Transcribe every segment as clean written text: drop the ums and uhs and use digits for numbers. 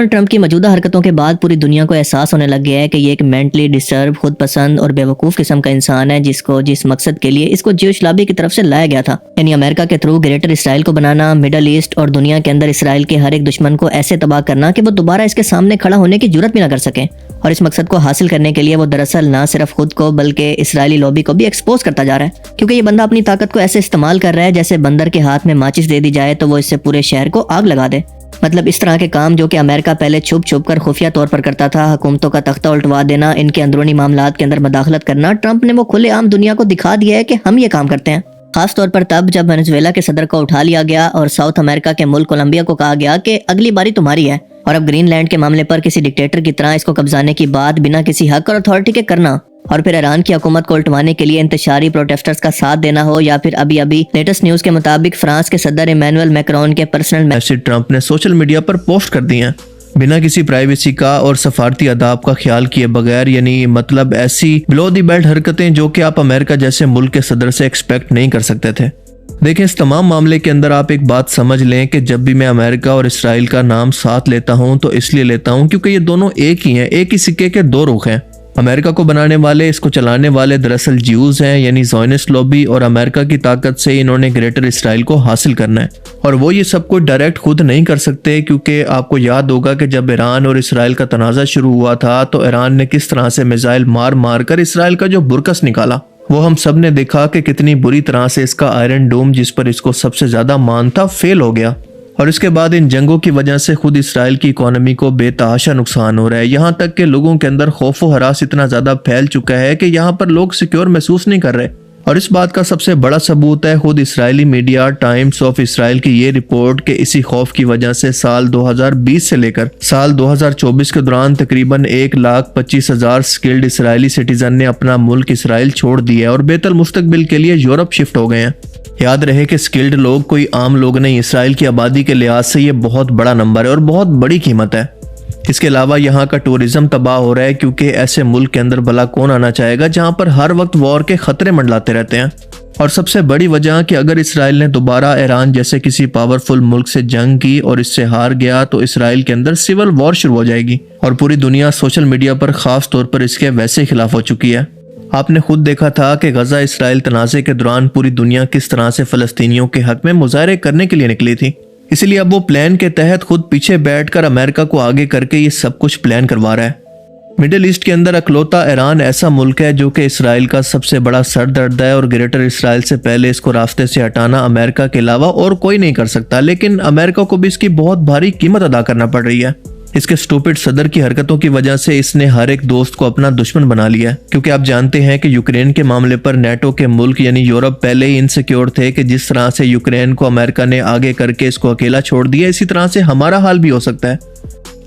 Donald Trump की मौजूदा हरकतों के बाद पूरी दुनिया को एहसास होने लग गया है कि ये एक मेंटली डिस्टर्ब, खुद पसंद और बेवकूफ़ किस्म का इंसान है जिसको जिस मकसद के लिए इसको ज्यूश लॉबी की तरफ से लाया गया था, यानी अमेरिका के थ्रू ग्रेटर इसराइल को बनाना, मिडल ईस्ट और दुनिया के अंदर इसराइल के हर एक दुश्मन को ऐसे तबाह करना कि वो दोबारा इसके सामने खड़ा होने की जुर्रत भी ना कर सके। और इस मकसद को हासिल करने के लिए वो दरअसल ना सिर्फ खुद को बल्कि इसराइली लॉबी को भी एक्सपोज करता जा रहा है, क्योंकि ये बंदा अपनी ताकत को ऐसे इस्तेमाल कर रहा है जैसे बंदर के हाथ में माचिस दे दी जाए तो वो इससे पूरे शहर को आग लगा दे। मतलब इस तरह के काम जो कि अमेरिका पहले छुप छुप कर खुफिया तौर पर करता था, हुकूमतों का तख्ता उल्टवा देना, इनके अंदरूनी मामलात के अंदर मदाखलत करना, ट्रंप ने वो खुलेआम दुनिया को दिखा दिया है कि हम ये काम करते हैं। खास तौर पर तब जब वेनेजुएला के सदर को उठा लिया गया और साउथ अमेरिका के मुल्क कोलंबिया को कहा गया कि अगली बारी तुम्हारी है, और अब ग्रीनलैंड के मामले पर किसी डिक्टेटर की तरह इसको कब्जाने की बात बिना किसी हक और अथॉरिटी के करना, और फिर ईरान की हुकूमत को उल्टवाने के लिए इंतशारी प्रोटेस्टर्स का साथ देना हो, या फिर अभी लेटेस्ट न्यूज के मुताबिक फ्रांस के सदर इमैनुअल मैक्रोन के पर्सनल मैसेज ट्रंप ने सोशल मीडिया पर पोस्ट कर दिए हैं बिना किसी प्राइवेसी का और सफारती आदाब का ख्याल किए बगैर, यानी मतलब ऐसी बिलो दी बेल्ट हरकतें जो कि आप अमेरिका जैसे मुल्क के सदर से एक्सपेक्ट नहीं कर सकते थे। देखें, इस तमाम मामले के अंदर आप एक बात समझ लें कि जब भी मैं अमेरिका और इसराइल का नाम साथ लेता हूं तो इसलिए लेता हूं क्योंकि ये दोनों एक ही हैं, एक ही सिक्के के दो रुख हैं। अमेरिका को बनाने वाले, इसको चलाने वाले दरअसल ज्यूज हैं, यानी ज़ायनिस्ट लॉबी, और अमेरिका की ताकत से इन्होंने ग्रेटर इसराइल को हासिल करना है। और वो ये सब कुछ डायरेक्ट खुद नहीं कर सकते, क्योंकि आपको याद होगा कि जब ईरान और इसराइल का तनाज़ा शुरू हुआ था तो ईरान ने किस तरह से मिसाइल मार मार कर इसराइल का जो बुरकस निकाला, वो हम सब ने देखा कि कितनी बुरी तरह से इसका आयरन डोम, जिस पर इसको सबसे ज्यादा मान था, फेल हो गया। और इसके बाद इन जंगों की वजह से खुद इसराइल की इकोनॉमी को बेतहाशा नुकसान हो रहा है। यहाँ तक कि लोगों के अंदर खौफ व हरास इतना ज्यादा फैल चुका है कि यहाँ पर लोग सिक्योर महसूस नहीं कर रहे। और इस बात का सबसे बड़ा सबूत है खुद Israeli media times of Israel की ये रिपोर्ट कि इसी खौफ की वजह से साल 2020 से लेकर साल 2024 के दौरान तकरीबन 1,25,000 स्किल्ड इसराइली सिटीजन ने अपना मुल्क इसराइल छोड़ दिया और बेहतर मुस्तकबिल के लिए यूरोप शिफ्ट हो गए हैं। याद रहे कि स्किल्ड लोग कोई आम लोग नहीं, इसराइल की आबादी के लिहाज से ये बहुत बड़ा नंबर है और बहुत बड़ी कीमत है। इसके अलावा यहाँ का टूरिज्म तबाह हो रहा है, क्योंकि ऐसे मुल्क के अंदर भला कौन आना चाहेगा जहाँ पर हर वक्त वॉर के खतरे मंडलाते रहते हैं। और सबसे बड़ी वजह कि अगर इसराइल ने दोबारा ईरान जैसे किसी पावरफुल मुल्क से जंग की और इससे हार गया तो इसराइल के अंदर सिविल वॉर शुरू हो जाएगी। और पूरी दुनिया सोशल मीडिया पर खास तौर पर इसके वैसे खिलाफ हो चुकी है। आपने खुद देखा था कि गजा इसराइल तनाज़े के दौरान पूरी दुनिया किस तरह से फलस्तीनियों के हक में मुजाहरे करने के लिए निकली थी। इसलिए अब वो प्लान के तहत खुद पीछे बैठकर अमेरिका को आगे करके ये सब कुछ प्लान करवा रहा है। मिडिल ईस्ट के अंदर अकलौता ईरान ऐसा मुल्क है जो कि इसराइल का सबसे बड़ा सरदर्द है, और ग्रेटर इसराइल से पहले इसको रास्ते से हटाना अमेरिका के अलावा और कोई नहीं कर सकता। लेकिन अमेरिका को भी इसकी बहुत भारी कीमत अदा करना पड़ रही है। इसके स्टूपिड सदर की हरकतों की वजह से इसने हर एक दोस्त को अपना दुश्मन बना लिया है, क्योंकि आप जानते हैं कि यूक्रेन के मामले पर नेटो के मुल्क यानी यूरोप पहले ही इनसिक्योर थे कि जिस तरह से यूक्रेन को अमेरिका ने आगे करके इसको अकेला छोड़ दिया, इसी तरह से हमारा हाल भी हो सकता है।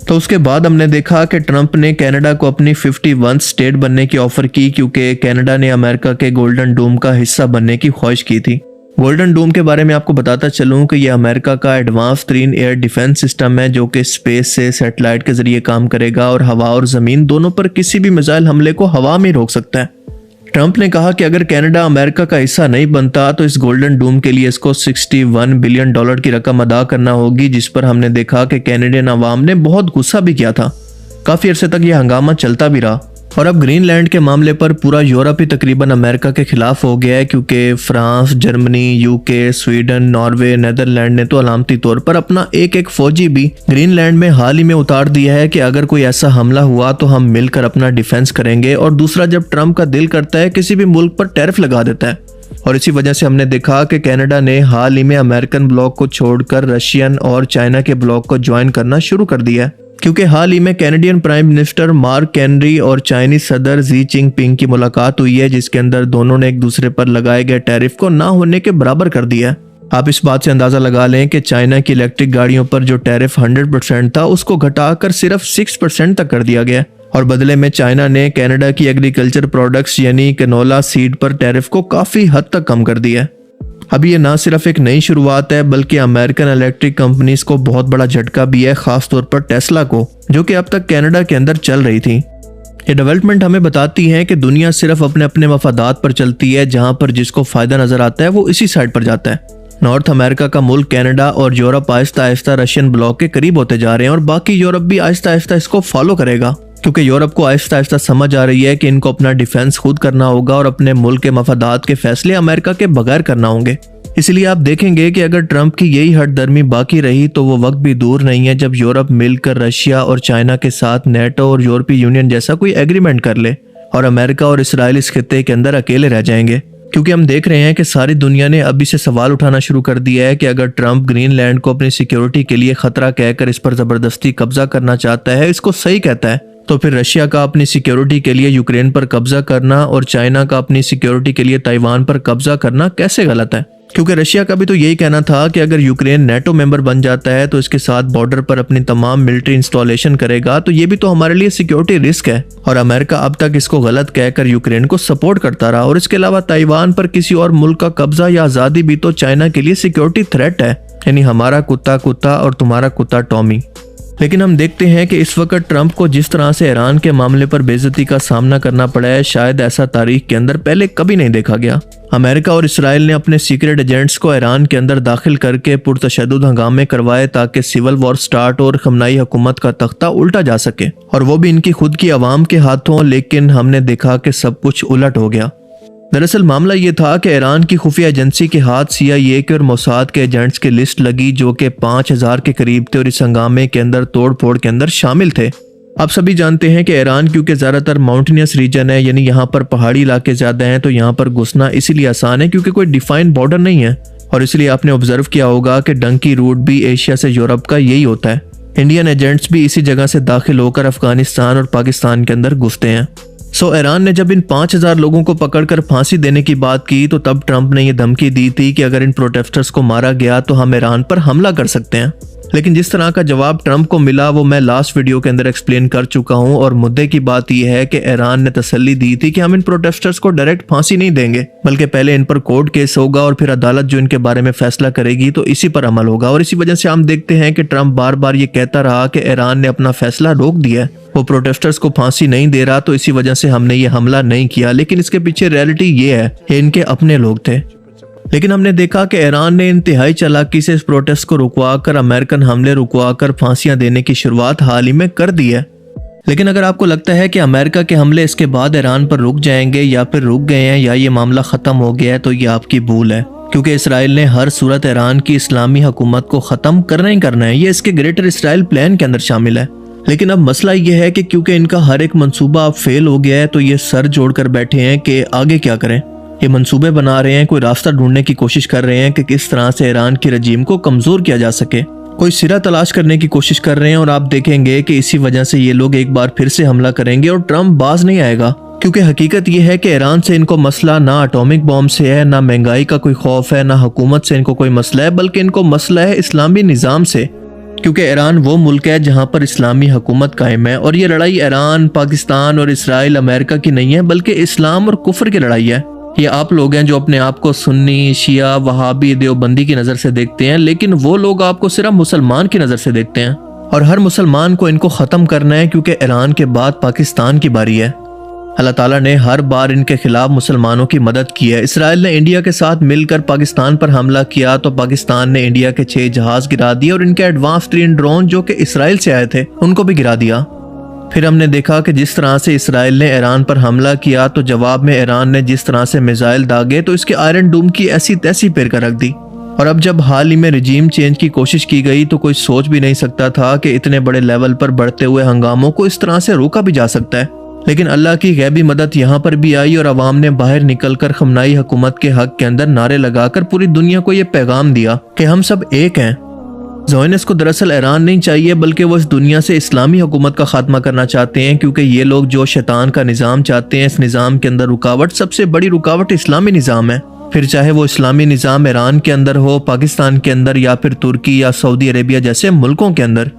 तो उसके बाद हमने देखा कि ट्रंप ने कनाडा को अपनी 51 स्टेट बनने की ऑफर की, क्योंकि कनाडा ने अमेरिका के गोल्डन डोम का हिस्सा बनने की ख्वाहिश की थी। गोल्डन डोम के बारे में आपको बताता चलूं कि यह अमेरिका का एडवांस तरीन एयर डिफेंस सिस्टम है जो कि स्पेस से सैटेलाइट के जरिए काम करेगा और हवा और जमीन दोनों पर किसी भी मिसाइल हमले को हवा में रोक सकता है। ट्रंप ने कहा कि अगर कनाडा अमेरिका का हिस्सा नहीं बनता तो इस गोल्डन डोम के लिए इसको $61 बिलियन की रकम अदा करना होगी, जिस पर हमने देखा कि कैनेडियन अवाम ने बहुत गुस्सा भी किया था। काफी अरसे तक यह हंगामा चलता भी रहा। और अब ग्रीनलैंड के मामले पर पूरा यूरोप ही तकरीबन अमेरिका के खिलाफ हो गया है, क्योंकि France, Germany, UK, Sweden, Norway, Netherland ने तो अलामती तौर पर अपना एक फौजी भी ग्रीनलैंड में हाल ही में उतार दिया है कि अगर कोई ऐसा हमला हुआ तो हम मिलकर अपना डिफेंस करेंगे। और दूसरा, जब ट्रंप का दिल करता है किसी भी मुल्क पर टैरिफ लगा देता है। और इसी वजह से हमने देखा कि कनाडा ने हाल ही में अमेरिकन ब्लॉक को छोड़कर रशियन और चाइना के ब्लॉक को ज्वाइन करना शुरू कर दिया है, क्योंकि हाल ही में Canadian prime minister mark canary और चाइनीज सदर जी जिनपिंग की मुलाकात हुई है, जिसके अंदर दोनों ने एक दूसरे पर लगाए गए टैरिफ को ना होने के बराबर कर दिया। आप इस बात से अंदाजा लगा लें कि चाइना की इलेक्ट्रिक गाड़ियों पर जो टैरिफ 100% था उसको घटाकर सिर्फ 6% तक कर दिया गया। और बदले में चाइना ने कनाडा की एग्रीकल्चर प्रोडक्ट्स यानी कैनोला सीड पर टैरिफ को काफी हद तक कम कर दिया। अब ये ना सिर्फ एक नई शुरुआत है बल्कि अमेरिकन इलेक्ट्रिक कंपनीज को बहुत बड़ा झटका भी है, खास तौर पर टेस्ला को, जो कि अब तक कनाडा के अंदर चल रही थी। ये डेवलपमेंट हमें बताती है कि दुनिया सिर्फ अपने अपने मफादात पर चलती है, जहां पर जिसको फायदा नजर आता है वो इसी साइड पर जाता है। नॉर्थ अमेरिका का मुल्क कनाडा और Europe Aahista Aahista Russian block के करीब होते जा रहे हैं और बाकी यूरोप भी आहिस्ता आहिस्ता इसको फॉलो करेगा, क्योंकि यूरोप को आहिस्ता आहिस्ता समझ आ रही है कि इनको अपना डिफेंस खुद करना होगा और अपने मुल्क के मफादात के फैसले अमेरिका के बगैर करना होंगे। इसलिए आप देखेंगे कि अगर ट्रंप की यही हठधर्मी बाकी रही तो वो वक्त भी दूर नहीं है जब यूरोप मिलकर रशिया और चाइना के साथ नेटो और यूरोपीय यूनियन जैसा कोई एग्रीमेंट कर ले और अमेरिका और इसराइल इस खित्ते के अंदर अकेले रह जाएंगे। क्योंकि हम देख रहे हैं कि सारी दुनिया ने अभी से सवाल उठाना शुरू कर दिया है कि अगर ट्रंप ग्रीनलैंड को अपनी सिक्योरिटी के लिए खतरा कहकर इस पर जबरदस्ती कब्जा करना चाहता है, इसको सही कहता है, तो फिर रशिया का अपनी सिक्योरिटी के लिए यूक्रेन पर कब्जा करना और चाइना का अपनी सिक्योरिटी के लिए ताइवान पर कब्जा करना कैसे गलत है? क्योंकि रशिया का भी तो यही कहना था कि अगर यूक्रेन नेटो मेंबर बन जाता है तो इसके साथ बॉर्डर पर अपनी तमाम मिलिट्री इंस्टॉलेशन करेगा, तो ये भी तो हमारे लिए सिक्योरिटी रिस्क है। और अमेरिका अब तक इसको गलत कहकर यूक्रेन को सपोर्ट करता रहा। और इसके अलावा ताइवान पर किसी और मुल्क का कब्जा या आज़ादी भी तो चाइना के लिए सिक्योरिटी थ्रेट है, यानी हमारा कुत्ता कुत्ता और तुम्हारा कुत्ता टॉमी। लेकिन हम देखते हैं कि इस वक्त ट्रंप को जिस तरह से ईरान के मामले पर बेइज्जती का सामना करना पड़ा है, शायद ऐसा तारीख के अंदर पहले कभी नहीं देखा गया। अमेरिका और इसराइल ने अपने सीक्रेट एजेंट्स को ईरान के अंदर दाखिल करके पुरतशद्दुद हंगामे करवाए ताकि सिविल वॉर स्टार्ट और खमनाई हुकूमत का तख्ता उल्टा जा सके, और वो भी इनकी खुद की आवाम के हाथों। लेकिन हमने देखा कि सब कुछ उलट हो गया। दरअसल मामला ये था कि ईरान की खुफिया एजेंसी के हाथ CIA के और मोसाद के एजेंट्स की लिस्ट लगी जो कि 5000 के करीब थे और इस हंगामे के अंदर तोड़ फोड़ के अंदर शामिल थे। आप सभी जानते हैं कि ईरान क्योंकि ज़्यादातर माउंटेनियस रीजन है, यानी यहाँ पर पहाड़ी इलाके ज़्यादा हैं, तो यहाँ पर घुसना इसीलिए आसान है क्योंकि कोई डिफाइंड बॉर्डर नहीं है। और इसलिए आपने ऑब्जर्व किया होगा कि डंकी रूट भी एशिया से यूरोप का यही होता है। इंडियन एजेंट्स भी इसी जगह से दाखिल होकर अफगानिस्तान और पाकिस्तान के अंदर घुसते हैं। ईरान ने जब इन 5000 लोगों को पकड़कर फांसी देने की बात की तो तब ट्रंप ने यह धमकी दी थी कि अगर इन प्रोटेस्टर्स को मारा गया तो हम ईरान पर हमला कर सकते हैं। लेकिन जिस तरह का जवाब ट्रंप को मिला वो मैं लास्ट वीडियो के अंदर एक्सप्लेन कर चुका हूं। और मुद्दे की बात यह है कि ईरान ने तसल्ली दी थी कि हम इन प्रोटेस्टर्स को डायरेक्ट फांसी नहीं देंगे, बल्कि पहले इन पर कोर्ट केस होगा और फिर अदालत जो इनके बारे में फैसला करेगी तो इसी पर अमल होगा। और इसी वजह से हम देखते हैं कि ट्रंप बार बार ये कहता रहा कि ईरान ने अपना फैसला रोक दिया, वो प्रोटेस्टर्स को फांसी नहीं दे रहा, तो इसी वजह से हमने ये हमला नहीं किया। लेकिन इसके पीछे रियलिटी ये है कि इनके अपने लोग थे। लेकिन हमने देखा कि ईरान ने इंतहाई चालाकी से इस प्रोटेस्ट को रुकवाकर अमेरिकन हमले रुकवाकर फांसियां देने की शुरुआत हाल ही में कर दी है। लेकिन अगर आपको लगता है कि अमेरिका के हमले इसके बाद ईरान पर रुक जाएंगे या फिर रुक गए हैं या ये मामला ख़त्म हो गया है, तो ये आपकी भूल है। क्योंकि इसराइल ने हर सूरत ईरान की इस्लामी हुकूमत को ख़त्म करना ही करना है, ये इसके ग्रेटर इसराइल प्लान के अंदर शामिल है। लेकिन अब मसला ये है कि क्योंकि इनका हर एक मंसूबा अब फेल हो गया है तो ये सर जोड़कर बैठे हैं कि आगे क्या करें। ये मंसूबे बना रहे हैं, कोई रास्ता ढूंढने की कोशिश कर रहे हैं कि किस तरह से ईरान की रजीम को कमज़ोर किया जा सके, कोई सिरा तलाश करने की कोशिश कर रहे हैं। और आप देखेंगे कि इसी वजह से ये लोग एक बार फिर से हमला करेंगे और ट्रंप बाज नहीं आएगा। क्योंकि हकीकत ये है कि ईरान से इनको मसला ना एटॉमिक बॉम्ब से है, ना महंगाई का कोई खौफ है, ना हुकूमत से इनको कोई मसला है, बल्कि इनको मसला है इस्लामी निज़ाम से। क्योंकि ईरान वो मुल्क है जहां पर इस्लामी हुकूमत कायम है और ये लड़ाई ईरान, पाकिस्तान और इसराइल, अमेरिका की नहीं है, बल्कि इस्लाम और कुफ्र की लड़ाई है। ये आप लोग हैं जो अपने आप को सुन्नी, शिया, वहाबी, देवबंदी की नज़र से देखते हैं, लेकिन वो लोग आपको सिर्फ मुसलमान की नज़र से देखते हैं। और हर मुसलमान को इनको ख़त्म करना है क्योंकि ईरान के बाद पाकिस्तान की बारी है। अल्लाह ताला ने हर बार इनके खिलाफ मुसलमानों की मदद की है। इसराइल ने इंडिया के साथ मिलकर पाकिस्तान पर हमला किया तो पाकिस्तान ने इंडिया के 6 जहाज गिरा दिए और इनके एडवांस 3 ड्रोन जो कि इसराइल से आए थे उनको भी गिरा दिया। फिर हमने देखा कि जिस तरह से इसराइल ने ईरान पर हमला किया तो जवाब में ईरान ने जिस तरह से मिसाइल दागे तो इसके आयरन डूम की ऐसी तैसी पेर कर रख दी। और अब जब हाल ही में रिजीम चेंज की कोशिश की गई तो कोई सोच भी नहीं सकता था कि इतने बड़े लेवल पर बढ़ते हुए हंगामों को इस तरह से रोका भी जा सकता है। लेकिन अल्लाह की गैबी मदद यहाँ पर भी आई और अवाम ने बाहर निकलकर खमनाई हुकूमत के हक के अंदर नारे लगाकर पूरी दुनिया को ये पैगाम दिया कि हम सब एक हैं। ज़ोयनिस्ट को दरअसल ईरान नहीं चाहिए, बल्कि वो इस दुनिया से इस्लामी हुकूमत का खात्मा करना चाहते हैं। क्योंकि ये लोग जो शैतान का निज़ाम चाहते हैं, इस निज़ाम के अंदर रुकावट, सबसे बड़ी रुकावट इस्लामी निज़ाम है। फिर चाहे वो इस्लामी निज़ाम ईरान के अंदर हो, पाकिस्तान के अंदर या फिर तुर्की या सऊदी अरेबिया जैसे मुल्कों के अंदर।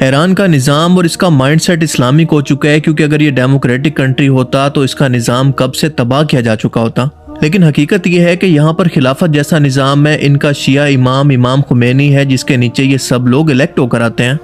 ईरान का निज़ाम और इसका माइंडसेट इस्लामिक हो चुका है, क्योंकि अगर ये डेमोक्रेटिक कंट्री होता तो इसका निज़ाम कब से तबाह किया जा चुका होता। लेकिन हकीकत यह है कि यहाँ पर खिलाफत जैसा निज़ाम है। इनका शिया इमाम खुमैनी है जिसके नीचे ये सब लोग इलेक्ट होकर आते हैं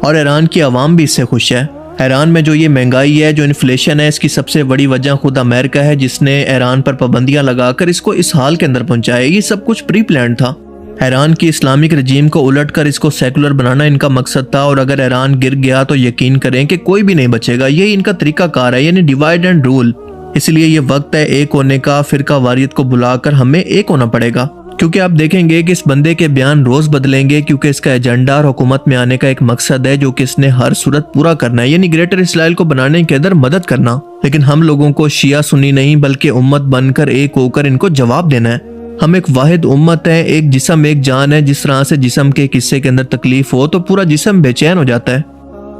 और ईरान की आवाम भी इससे खुश है। ईरान में जो ये महंगाई है, जो इन्फ्लेशन है, इसकी सबसे बड़ी वजह खुद अमेरिका है जिसने ईरान पर पाबंदियां लगाकर इसको इस हाल के अंदर पहुंचाया। ये सब कुछ प्री प्लान था। ईरान की इस्लामिक रजीम को उलटकर इसको सेकुलर बनाना इनका मकसद था, और अगर ईरान गिर गया तो यकीन करें कि कोई भी नहीं बचेगा। यही इनका तरीकाकार है, यानी डिवाइड एंड रूल। इसलिए ये वक्त है एक होने का, फिरका वारियत को बुलाकर हमें एक होना पड़ेगा। क्योंकि आप देखेंगे कि इस बंदे के बयान रोज बदलेंगे, क्योंकि इसका एजेंडा और हुकूमत में आने का एक मकसद है जो कि इसने हर सूरत पूरा करना है, यानी ग्रेटर इसराइल को बनाने के अंदर मदद करना। लेकिन हम लोगों को शिया सुन्नी नहीं बल्कि उम्मत बनकर एक होकर इनको जवाब देना है। हम एक वाहिद उम्मत है, एक जिस्म एक जान है। जिस तरह से जिस्म के एक हिस्से के अंदर तकलीफ हो तो पूरा जिस्म बेचैन हो जाता है।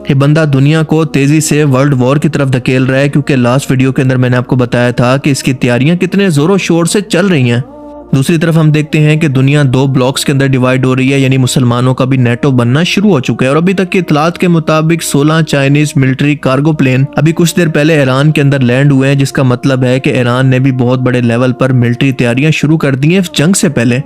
ये बंदा दुनिया को तेजी से वर्ल्ड वॉर की तरफ धकेल रहा है, क्योंकि लास्ट वीडियो के अंदर मैंने आपको बताया था कि इसकी तैयारियां कितने जोरों शोर से चल रही हैं। दूसरी तरफ हम देखते हैं कि दुनिया 2 ब्लॉक्स के अंदर डिवाइड हो रही है, यानी मुसलमानों का भी नेटो बनना शुरू हो चुका है। और अभी तक की इतलात के मुताबिक 16 चाइनीज मिलिट्री कार्गो प्लेन अभी कुछ देर पहले ईरान के अंदर लैंड हुए हैं, जिसका मतलब है कि ईरान ने भी बहुत बड़े लेवल पर मिलिट्री तैयारियां शुरू कर दी हैं जंग से पहले।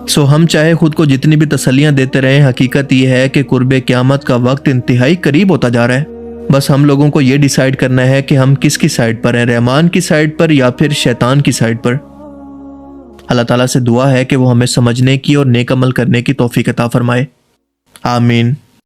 सो हम चाहे खुद को जितनी भी तसल्लियां देते रहे, हकीकत यह है कि कुर्बे क़यामत का वक्त इंतहाई करीब होता जा रहा है। बस हम लोगों को ये डिसाइड करना है कि हम किसकी साइड पर हैं, रहमान की साइड पर या फिर शैतान की साइड पर। अल्लाह ताला से दुआ है कि वो हमें समझने की और नेक अमल करने की तौफीक अता फरमाए। आमीन।